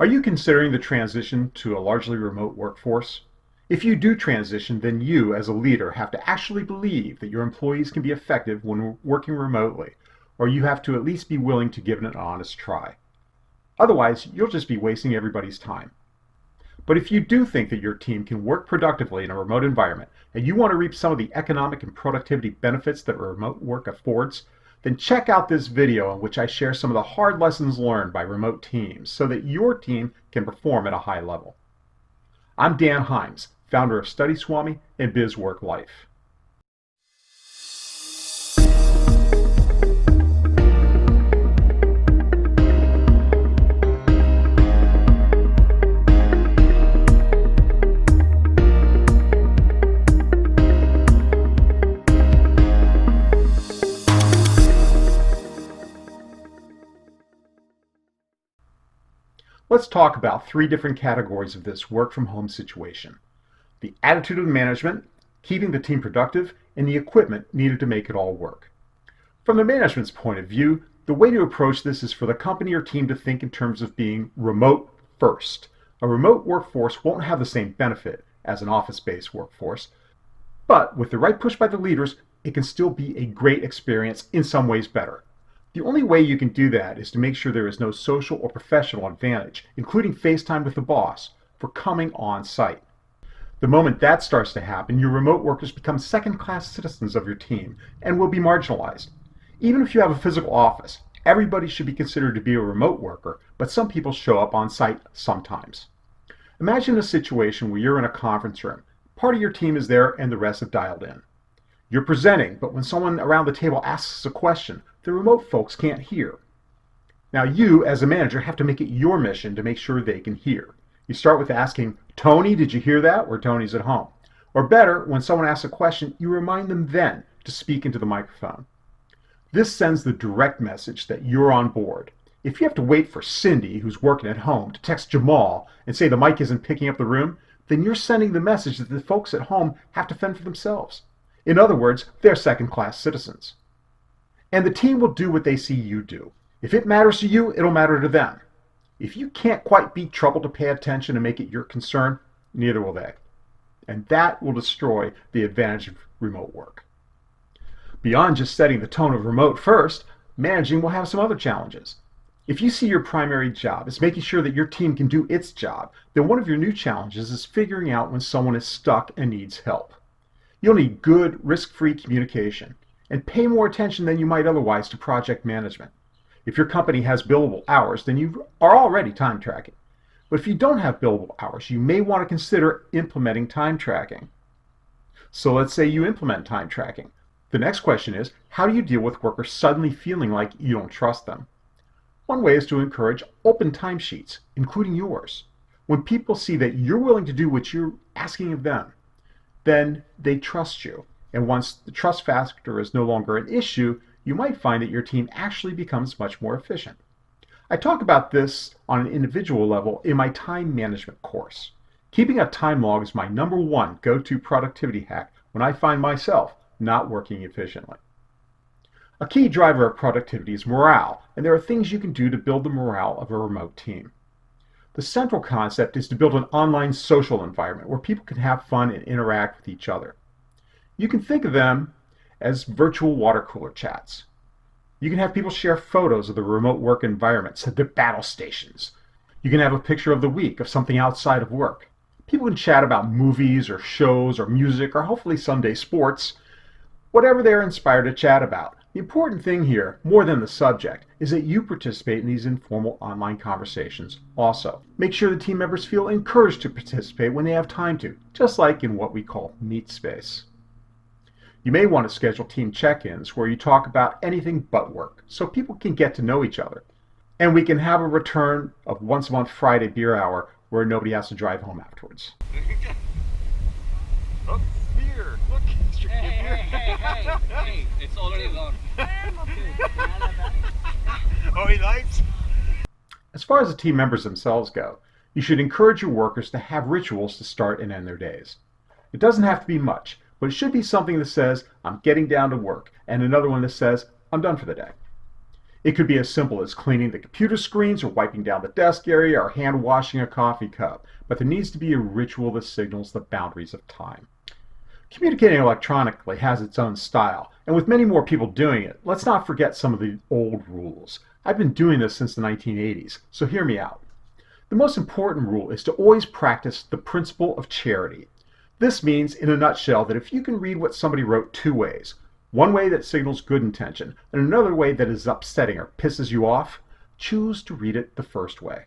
Are you considering the transition to a largely remote workforce? If you do transition, then you, as a leader, have to actually believe that your employees can be effective when working remotely, or you have to at least be willing to give it an honest try. Otherwise, you'll just be wasting everybody's time. But if you do think that your team can work productively in a remote environment, and you want to reap some of the economic and productivity benefits that remote work affords, then check out this video in which I share some of the hard lessons learned by remote teams so that your team can perform at a high level. I'm Dan Himes, founder of Study Swami and Biz Work Life. Let's talk about three different categories of this work from home situation: the attitude of management, keeping the team productive, and the equipment needed to make it all work. From the management's point of view, the way to approach this is for the company or team to think in terms of being remote first. A remote workforce won't have the same benefit as an office-based workforce, but with the right push by the leaders, it can still be a great experience, in some ways better. The only way you can do that is to make sure there is no social or professional advantage, including FaceTime with the boss, for coming on site. The moment that starts to happen, your remote workers become second-class citizens of your team and will be marginalized. Even if you have a physical office, everybody should be considered to be a remote worker, but some people show up on site sometimes. Imagine a situation where you're in a conference room. Part of your team is there and the rest have dialed in. You're presenting, but when someone around the table asks a question, the remote folks can't hear. Now you, as a manager, have to make it your mission to make sure they can hear. You start with asking, "Tony, did you hear that?" where Tony's at home. Or better, when someone asks a question, you remind them then to speak into the microphone. This sends the direct message that you're on board. If you have to wait for Cindy, who's working at home, to text Jamal and say the mic isn't picking up the room, then you're sending the message that the folks at home have to fend for themselves. In other words, they're second-class citizens. And the team will do what they see you do. If it matters to you, it'll matter to them. If you can't quite beat trouble to pay attention and make it your concern, neither will they. And that will destroy the advantage of remote work. Beyond just setting the tone of remote first, managing will have some other challenges. If you see your primary job as making sure that your team can do its job, then one of your new challenges is figuring out when someone is stuck and needs help. You'll need good, risk-free communication, and pay more attention than you might otherwise to project management. If your company has billable hours, then you are already time tracking. But if you don't have billable hours, you may want to consider implementing time tracking. So let's say you implement time tracking. The next question is, how do you deal with workers suddenly feeling like you don't trust them? One way is to encourage open timesheets, including yours. When people see that you're willing to do what you're asking of them, then they trust you. And once the trust factor is no longer an issue, you might find that your team actually becomes much more efficient. I talk about this on an individual level in my time management course. Keeping a time log is my number one go-to productivity hack when I find myself not working efficiently. A key driver of productivity is morale, and there are things you can do to build the morale of a remote team. The central concept is to build an online social environment where people can have fun and interact with each other. You can think of them as virtual water cooler chats. You can have people share photos of the remote work environments at their battle stations. You can have a picture of the week of something outside of work. People can chat about movies or shows or music or hopefully someday sports, whatever they're inspired to chat about. The important thing here, more than the subject, is that you participate in these informal online conversations also. Make sure the team members feel encouraged to participate when they have time to, just like in what we call meet space. You may want to schedule team check-ins where you talk about anything but work, so people can get to know each other. And we can have a return of once a month Friday beer hour where nobody has to drive home afterwards. Oh, beer! Look, it's your beer. Hey, it's already gone. Oh, he likes? As far as the team members themselves go, you should encourage your workers to have rituals to start and end their days. It doesn't have to be much, but it should be something that says, "I'm getting down to work," and another one that says, "I'm done for the day." It could be as simple as cleaning the computer screens or wiping down the desk area or hand washing a coffee cup, but there needs to be a ritual that signals the boundaries of time. Communicating electronically has its own style, and with many more people doing it, let's not forget some of the old rules. I've been doing this since the 1980s, so hear me out. The most important rule is to always practice the principle of charity. This means, in a nutshell, that if you can read what somebody wrote two ways, one way that signals good intention, and another way that is upsetting or pisses you off, choose to read it the first way.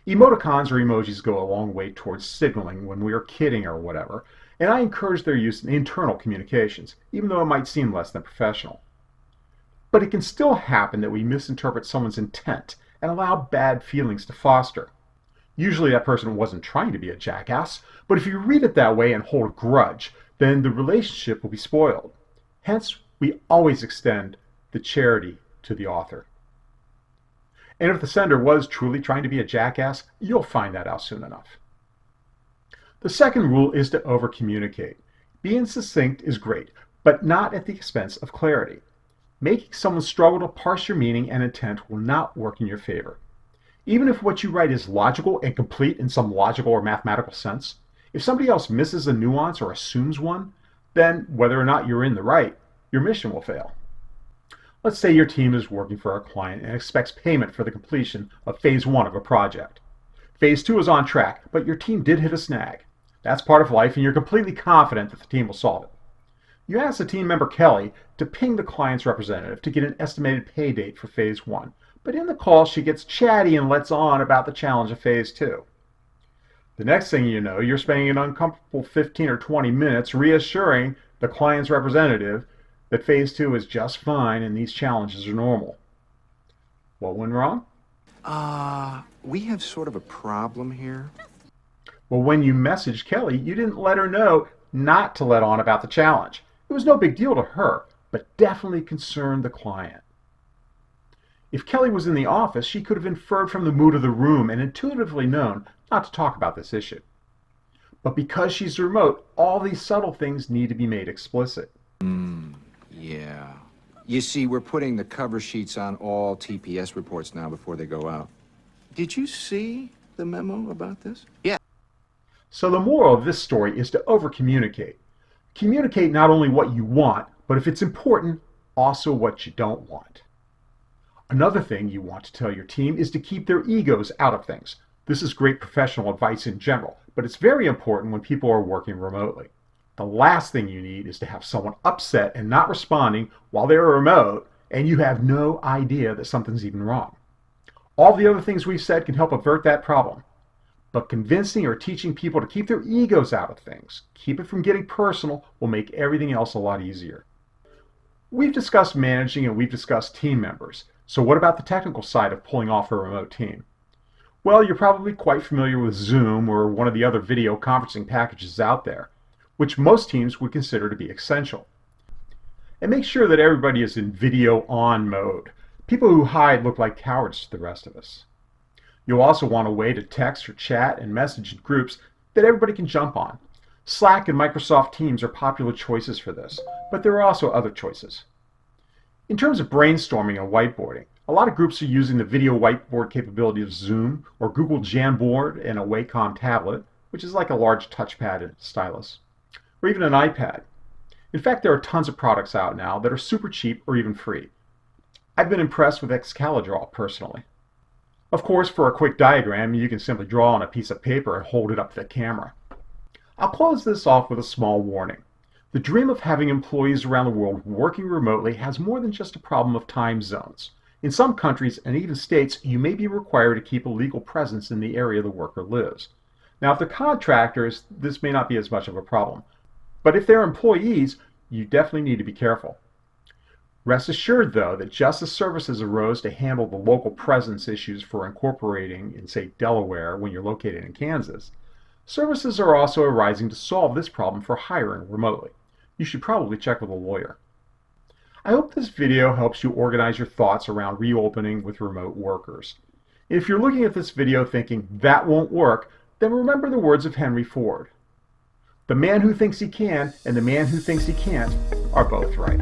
Emoticons or emojis go a long way towards signaling when we are kidding or whatever, and I encourage their use in internal communications, even though it might seem less than professional. But it can still happen that we misinterpret someone's intent and allow bad feelings to foster. Usually that person wasn't trying to be a jackass, but if you read it that way and hold a grudge, then the relationship will be spoiled. Hence, we always extend the charity to the author. And if the sender was truly trying to be a jackass, you'll find that out soon enough. The second rule is to over-communicate. Being succinct is great, but not at the expense of clarity. Making someone struggle to parse your meaning and intent will not work in your favor. Even if what you write is logical and complete in some logical or mathematical sense, if somebody else misses a nuance or assumes one, then whether or not you're in the right, your mission will fail. Let's say your team is working for a client and expects payment for the completion of phase 1 of a project. Phase 2 is on track, but your team did hit a snag. That's part of life, and you're completely confident that the team will solve it. You ask the team member Kelly to ping the client's representative to get an estimated pay date for phase 1, but in the call she gets chatty and lets on about the challenge of phase 2. The next thing you know, you're spending an uncomfortable 15 or 20 minutes reassuring the client's representative that phase 2 is just fine and these challenges are normal. What went wrong? We have sort of a problem here. Well, when you messaged Kelly, you didn't let her know not to let on about the challenge. It was no big deal to her, but definitely concerned the client. If Kelly was in the office, she could have inferred from the mood of the room and intuitively known not to talk about this issue. But because she's remote, all these subtle things need to be made explicit. Yeah. You see, we're putting the cover sheets on all TPS reports now before they go out. Did you see the memo about this? Yeah. So the moral of this story is to over-communicate. Communicate not only what you want, but if it's important, also what you don't want. Another thing you want to tell your team is to keep their egos out of things. This is great professional advice in general, but it's very important when people are working remotely. The last thing you need is to have someone upset and not responding while they're remote and you have no idea that something's even wrong. All the other things we've said can help avert that problem. But convincing or teaching people to keep their egos out of things, keep it from getting personal, will make everything else a lot easier. We've discussed managing and we've discussed team members. So what about the technical side of pulling off a remote team? Well, you're probably quite familiar with Zoom or one of the other video conferencing packages out there, which most teams would consider to be essential. And make sure that everybody is in video on mode. People who hide look like cowards to the rest of us. You'll also want a way to text or chat and message in groups that everybody can jump on. Slack and Microsoft Teams are popular choices for this, but there are also other choices. In terms of brainstorming and whiteboarding, a lot of groups are using the video whiteboard capability of Zoom or Google Jamboard and a Wacom tablet, which is like a large touchpad and stylus, or even an iPad. In fact, there are tons of products out now that are super cheap or even free. I've been impressed with Excalidraw personally. Of course, for a quick diagram, you can simply draw on a piece of paper and hold it up to the camera. I'll close this off with a small warning. The dream of having employees around the world working remotely has more than just a problem of time zones. In some countries and even states, you may be required to keep a legal presence in the area the worker lives. Now, if they're contractors, this may not be as much of a problem. But if they're employees, you definitely need to be careful. Rest assured, though, that just as services arose to handle the local presence issues for incorporating in, say, Delaware when you're located in Kansas, services are also arising to solve this problem for hiring remotely. You should probably check with a lawyer. I hope this video helps you organize your thoughts around reopening with remote workers. If you're looking at this video thinking that won't work, then remember the words of Henry Ford. The man who thinks he can and the man who thinks he can't are both right.